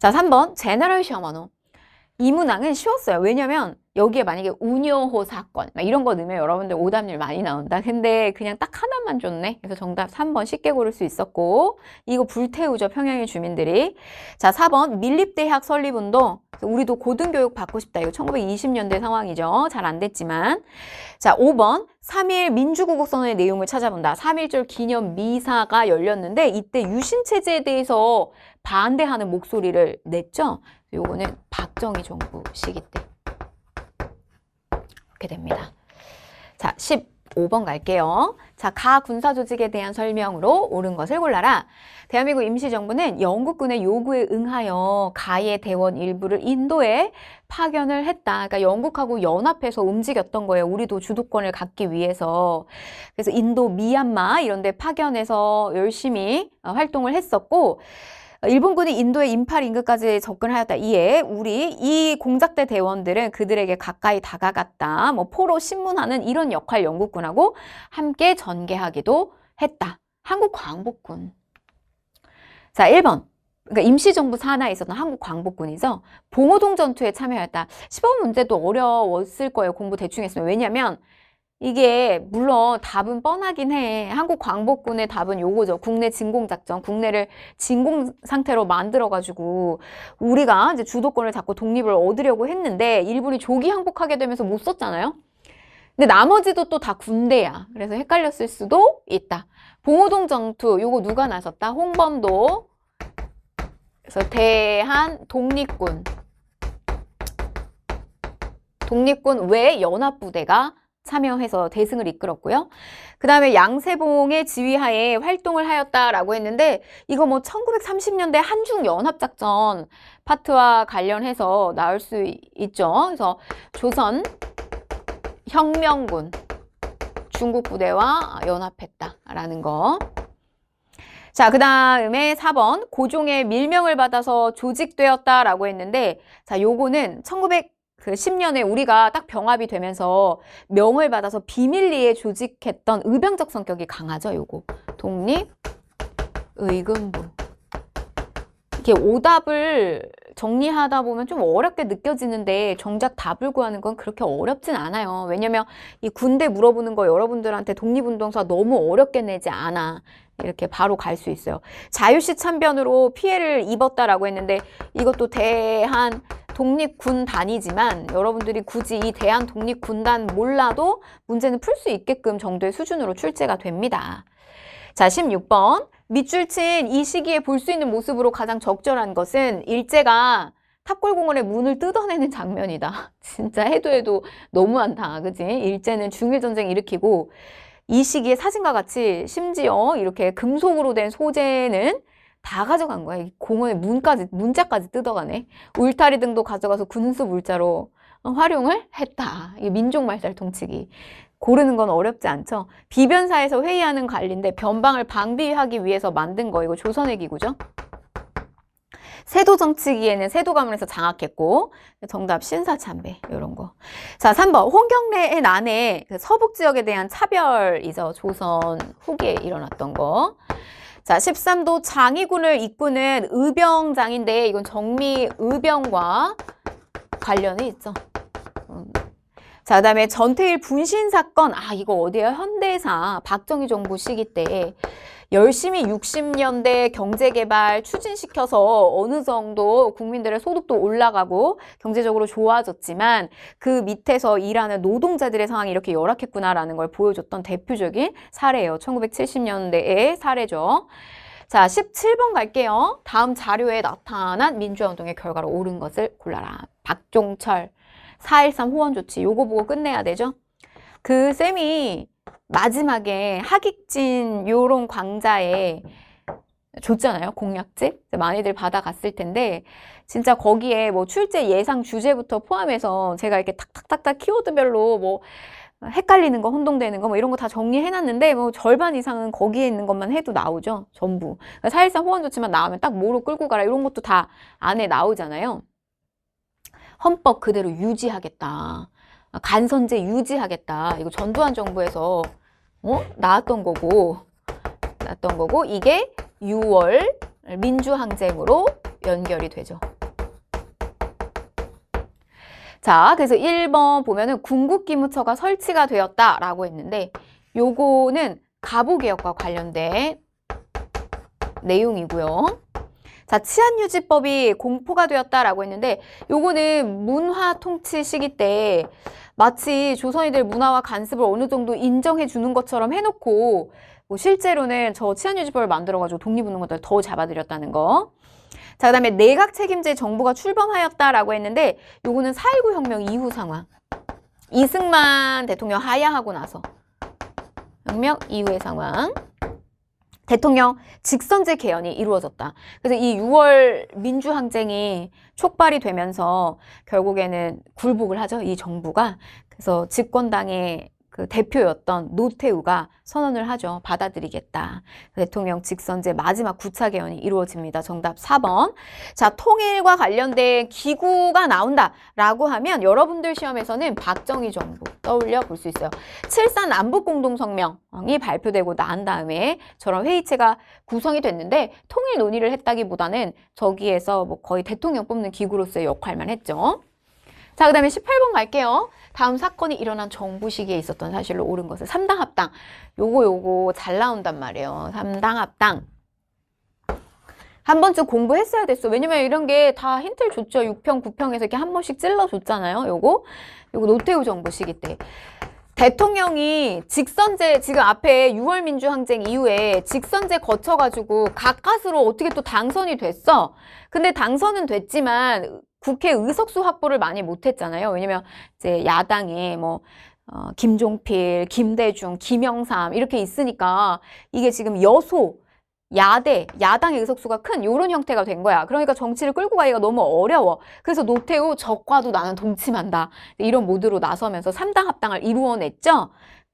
자, 3번. 제너럴 셔먼호. 이 문항은 쉬웠어요. 왜냐면 여기에 만약에 운요호 사건 이런 거 넣으면 여러분들 오답률 많이 나온다. 근데 그냥 딱 하나만 줬네. 그래서 정답 3번 쉽게 고를 수 있었고 이거 불태우죠. 평양의 주민들이. 자, 4번 밀립대학 설립운동. 우리도 고등교육 받고 싶다. 이거 1920년대 상황이죠. 잘 안 됐지만. 자, 5번 3.1 민주구국선언의 내용을 찾아본다. 3.1절 기념 미사가 열렸는데 이때 유신체제에 대해서 반대하는 목소리를 냈죠. 요거는 박정희 정부 시기 때 이렇게 됩니다. 자, 15번 갈게요. 자, 가 군사조직에 대한 설명으로 옳은 것을 골라라. 대한민국 임시정부는 영국군의 요구에 응하여 가의 대원 일부를 인도에 파견을 했다. 그러니까 영국하고 연합해서 움직였던 거예요. 우리도 주도권을 갖기 위해서. 그래서 인도, 미얀마 이런 데 파견해서 열심히 활동을 했었고 일본군이 인도의 임팔 인근까지 접근하였다. 이에 우리 이 공작대 대원들은 그들에게 가까이 다가갔다. 뭐 포로 신문하는 이런 역할 영국군하고 함께 전개하기도 했다. 한국광복군. 자, 1번. 그러니까 임시정부 산하에 있었던 한국광복군이죠. 봉오동 전투에 참여했다. 10번 문제도 어려웠을 거예요. 공부 대충 했으면. 왜냐면 이게 물론 답은 뻔하긴 해. 한국 광복군의 답은 요거죠. 국내 진공작전. 국내를 진공 상태로 만들어가지고 우리가 이제 주도권을 잡고 독립을 얻으려고 했는데 일본이 조기 항복하게 되면서 못 썼잖아요. 근데 나머지도 또 다 군대야. 그래서 헷갈렸을 수도 있다. 봉오동 전투 요거 누가 나섰다? 홍범도. 그래서 대한 독립군. 독립군 외 연합부대가 참여해서 대승을 이끌었고요. 그 다음에 양세봉의 지휘하에 활동을 하였다라고 했는데 이거 뭐 1930년대 한중연합작전 파트와 관련해서 나올 수 있죠. 그래서 조선 혁명군 중국 부대와 연합했다라는 거. 자, 그 다음에 4번 고종의 밀명을 받아서 조직되었다라고 했는데, 자, 요거는 1910년에 우리가 딱 병합이 되면서 명을 받아서 비밀리에 조직했던 의병적 성격이 강하죠, 요거. 독립, 의금부. 이렇게 오답을 정리하다 보면 좀 어렵게 느껴지는데 정작 답을 구하는 건 그렇게 어렵진 않아요. 왜냐면 이 군대 물어보는 거 여러분들한테 독립운동사 너무 어렵게 내지 않아. 이렇게 바로 갈 수 있어요. 자유시 참변으로 피해를 입었다라고 했는데 이것도 대한 독립군단이지만 여러분들이 굳이 이 대한 독립군단 몰라도 문제는 풀 수 있게끔 정도의 수준으로 출제가 됩니다. 자, 16번. 밑줄 친 이 시기에 볼 수 있는 모습으로 가장 적절한 것은 일제가 탑골공원의 문을 뜯어내는 장면이다. 진짜 해도 너무한다. 그지? 일제는 중일전쟁 일으키고 이 시기에 사진과 같이 심지어 이렇게 금속으로 된 소재는 다 가져간 거야. 이 공원의 문자까지 뜯어가네. 울타리 등도 가져가서 군수 물자로 활용을 했다. 이게 민족 말살 통치기. 고르는 건 어렵지 않죠. 비변사에서 회의하는 관리인데 변방을 방비하기 위해서 만든 거. 이거 조선의 기구죠. 세도 정치기에는 세도감을 해서 장악했고 정답 신사참배 이런 거. 자, 3번 홍경래의 난해 서북 지역에 대한 차별이죠. 조선 후기에 일어났던 거. 자, 13도 장의군을 이끄는 의병장인데 이건 정미의병과 관련이 있죠. 자, 그 다음에 전태일 분신 사건. 아, 이거 어디에요? 현대사 박정희 정부 시기 때 열심히 60년대 경제개발 추진시켜서 어느 정도 국민들의 소득도 올라가고 경제적으로 좋아졌지만 그 밑에서 일하는 노동자들의 상황이 이렇게 열악했구나라는 걸 보여줬던 대표적인 사례예요. 1970년대의 사례죠. 자, 17번 갈게요. 다음 자료에 나타난 민주화운동의 결과로 옳은 것을 골라라. 박종철 4.13 호원조치 요거 보고 끝내야 되죠. 그 쌤이 마지막에 하객진 요런 광자에 줬잖아요. 공약집. 많이들 받아갔을 텐데 진짜 거기에 뭐 출제 예상 주제부터 포함해서 제가 이렇게 탁탁탁탁 키워드별로 뭐 헷갈리는 거, 혼동되는 거 뭐 이런 거 다 정리해놨는데 뭐 절반 이상은 거기에 있는 것만 해도 나오죠. 전부. 4.13 호원조치만 나오면 딱 뭐로 끌고 가라 이런 것도 다 안에 나오잖아요. 헌법 그대로 유지하겠다. 간선제 유지하겠다. 이거 전두환 정부에서 나왔던 거고 이게 6월 민주항쟁으로 연결이 되죠. 자, 그래서 1번 보면은 궁극기무처가 설치가 되었다라고 했는데 요거는 가보개혁과 관련된 내용이고요. 자, 치안유지법이 공포가 되었다라고 했는데 요거는 문화 통치 시기 때 마치 조선인들 문화와 간습을 어느 정도 인정해 주는 것처럼 해놓고 뭐 실제로는 저 치안유지법을 만들어가지고 독립운동가들 더 잡아들였다는 거. 자, 그 다음에 내각 책임제 정부가 출범하였다라고 했는데 요거는 4.19 혁명 이후 상황. 이승만 대통령 하야하고 나서 혁명 이후의 상황. 대통령 직선제 개헌이 이루어졌다. 그래서 이 6월 민주항쟁이 촉발이 되면서 결국에는 굴복을 하죠. 이 정부가. 그래서 집권당의 그 대표였던 노태우가 선언을 하죠. 받아들이겠다. 대통령 직선제 마지막 9차 개헌이 이루어집니다. 정답 4번. 자, 통일과 관련된 기구가 나온다라고 하면 여러분들 시험에서는 박정희 정부 떠올려 볼 수 있어요. 7.3 남북공동성명이 발표되고 난 다음에 저런 회의체가 구성이 됐는데 통일 논의를 했다기보다는 저기에서 뭐 거의 대통령 뽑는 기구로서의 역할만 했죠. 자, 그 다음에 18번 갈게요. 다음 사건이 일어난 정부 시기에 있었던 사실로 옳은 것은 3당 합당. 요거 잘 나온단 말이에요. 3당 합당. 한 번쯤 공부했어야 됐어. 왜냐면 이런 게 다 힌트를 줬죠. 6평, 9평에서 이렇게 한 번씩 찔러줬잖아요. 요거 노태우 정부 시기 때. 대통령이 직선제, 지금 앞에 6월 민주항쟁 이후에 직선제 거쳐가지고 가까스로 어떻게 또 당선이 됐어. 근데 당선은 됐지만 국회 의석수 확보를 많이 못했잖아요. 왜냐면 이제 야당에 뭐 김종필, 김대중, 김영삼 이렇게 있으니까 이게 지금 야당의 의석수가 큰 이런 형태가 된 거야. 그러니까 정치를 끌고 가기가 너무 어려워. 그래서 노태우 적과도 나는 동침한다. 이런 모드로 나서면서 3당 합당을 이루어냈죠.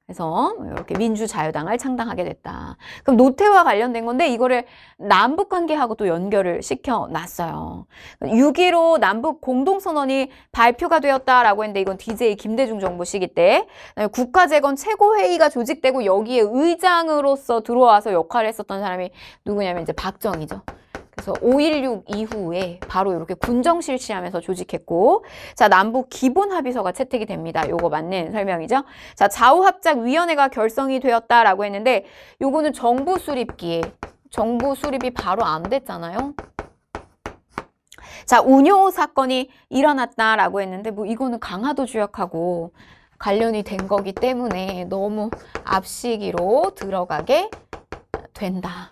그래서 이렇게 민주자유당을 창당하게 됐다. 그럼 노태우와 관련된 건데 이거를 남북 관계하고 또 연결을 시켜놨어요. 6.15 남북 공동선언이 발표가 되었다라고 했는데 이건 DJ 김대중 정부 시기 때 국가재건 최고회의가 조직되고 여기에 의장으로서 들어와서 역할을 했었던 사람이 누구냐면 이제 박정희죠. 그래서 5.16 이후에 바로 이렇게 군정 실시하면서 조직했고, 자, 남북 기본 합의서가 채택이 됩니다. 요거 맞는 설명이죠. 자, 좌우합작위원회가 결성이 되었다라고 했는데, 요거는 정부 수립기에, 정부 수립이 바로 안 됐잖아요. 자, 운요 사건이 일어났다라고 했는데, 뭐 이거는 강화도 주역하고 관련이 된 거기 때문에 너무 앞시기로 들어가게 된다.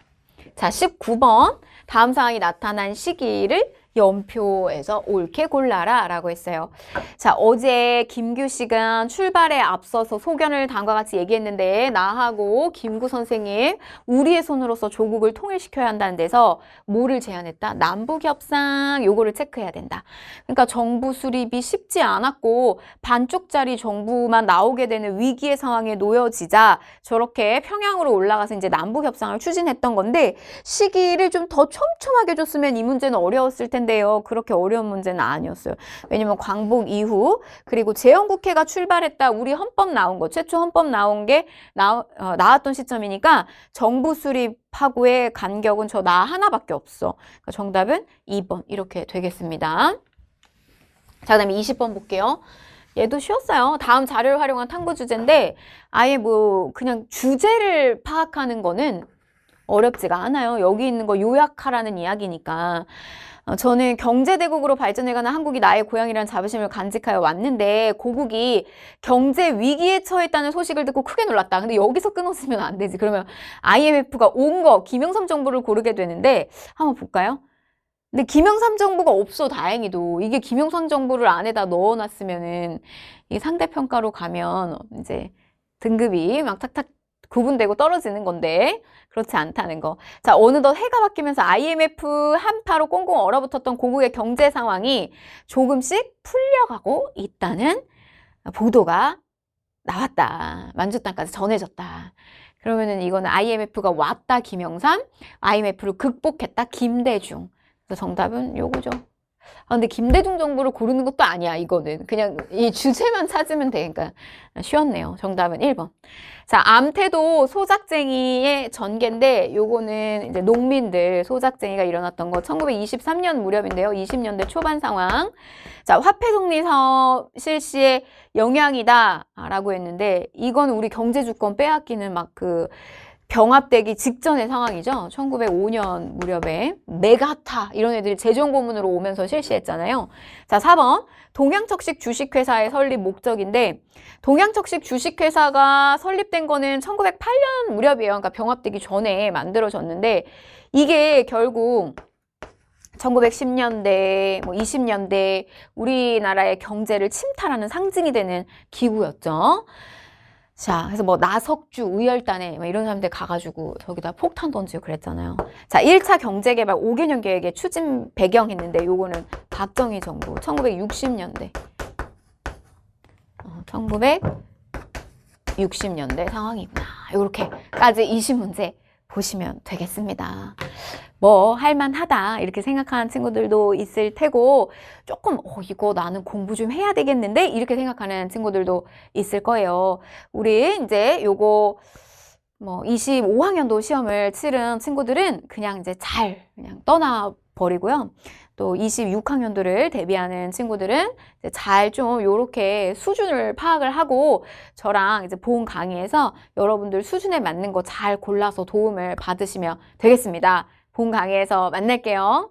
자, 19번. 다음 사항이 나타난 시기를 연표에서 옳게 골라라 라고 했어요. 자, 어제 김규 씨가 출발에 앞서서 소견을 다음과 같이 얘기했는데 나하고 김구 선생님 우리의 손으로서 조국을 통일시켜야 한다는 데서 뭐를 제안했다? 남북협상 요거를 체크해야 된다. 그러니까 정부 수립이 쉽지 않았고 반쪽짜리 정부만 나오게 되는 위기의 상황에 놓여지자 저렇게 평양으로 올라가서 이제 남북협상을 추진했던 건데 시기를 좀 더 촘촘하게 줬으면 이 문제는 어려웠을 텐데요. 그렇게 어려운 문제는 아니었어요. 왜냐면 광복 이후 그리고 재헌국회가 출발했다. 우리 헌법 나온 거 최초 헌법 나온 게 나왔던 시점이니까 정부 수립하고의 간격은 저 나 하나밖에 없어. 그러니까 정답은 2번 이렇게 되겠습니다. 자, 그다음에 20번 볼게요. 얘도 쉬웠어요. 다음 자료를 활용한 탐구 주제인데 아예 뭐 그냥 주제를 파악하는 거는 어렵지가 않아요. 여기 있는 거 요약하라는 이야기니까. 저는 경제대국으로 발전해가는 한국이 나의 고향이라는 자부심을 간직하여 왔는데 고국이 경제 위기에 처했다는 소식을 듣고 크게 놀랐다. 근데 여기서 끊었으면 안 되지. 그러면 IMF가 온 거 김영삼 정부를 고르게 되는데 한번 볼까요? 근데 김영삼 정부가 없어 다행히도. 이게 김영삼 정부를 안에다 넣어놨으면은 이게 상대평가로 가면 이제 등급이 막 탁탁 구분되고 떨어지는 건데 그렇지 않다는 거. 자, 어느덧 해가 바뀌면서 IMF 한파로 꽁꽁 얼어붙었던 고국의 경제 상황이 조금씩 풀려가고 있다는 보도가 나왔다. 만주 땅까지 전해졌다. 그러면은 이거는 IMF가 왔다 김영삼, IMF를 극복했다 김대중. 그래서 정답은 요거죠. 근데 김대중 정부를 고르는 것도 아니야, 이거는. 그냥 이 주제만 찾으면 돼. 그러니까 쉬웠네요. 정답은 1번. 자, 암태도 소작쟁이의 전개인데 요거는 이제 농민들 소작쟁이가 일어났던 거 1923년 무렵인데요. 20년대 초반 상황. 자, 화폐독립 사업 실시의 영향이다 라고 했는데 이건 우리 경제주권 빼앗기는 막 그 병합되기 직전의 상황이죠. 1905년 무렵에 메가타 이런 애들이 재정고문으로 오면서 실시했잖아요. 자, 4번 동양척식 주식회사의 설립 목적인데 동양척식 주식회사가 설립된 거는 1908년 무렵이에요. 그러니까 병합되기 전에 만들어졌는데 이게 결국 1910년대, 뭐 20년대 우리나라의 경제를 침탈하는 상징이 되는 기구였죠. 자, 그래서 뭐 나석주, 의열단에 뭐 이런 사람들 가가지고 저기다 폭탄 던지고 그랬잖아요. 자, 1차 경제개발 5개년 계획의 추진 배경했는데 요거는 박정희 정부 1960년대 1960년대 상황이구나. 이렇게까지 20문제 보시면 되겠습니다. 뭐 할만하다 이렇게 생각하는 친구들도 있을 테고 조금 이거 나는 공부 좀 해야 되겠는데 이렇게 생각하는 친구들도 있을 거예요. 우리 이제 요거 뭐 25학년도 시험을 치른 친구들은 그냥 이제 그냥 떠나 버리고요. 또 26학년도를 대비하는 친구들은 잘 좀 요렇게 수준을 파악을 하고 저랑 이제 본 강의에서 여러분들 수준에 맞는 거 잘 골라서 도움을 받으시면 되겠습니다. 본 강의에서 만날게요.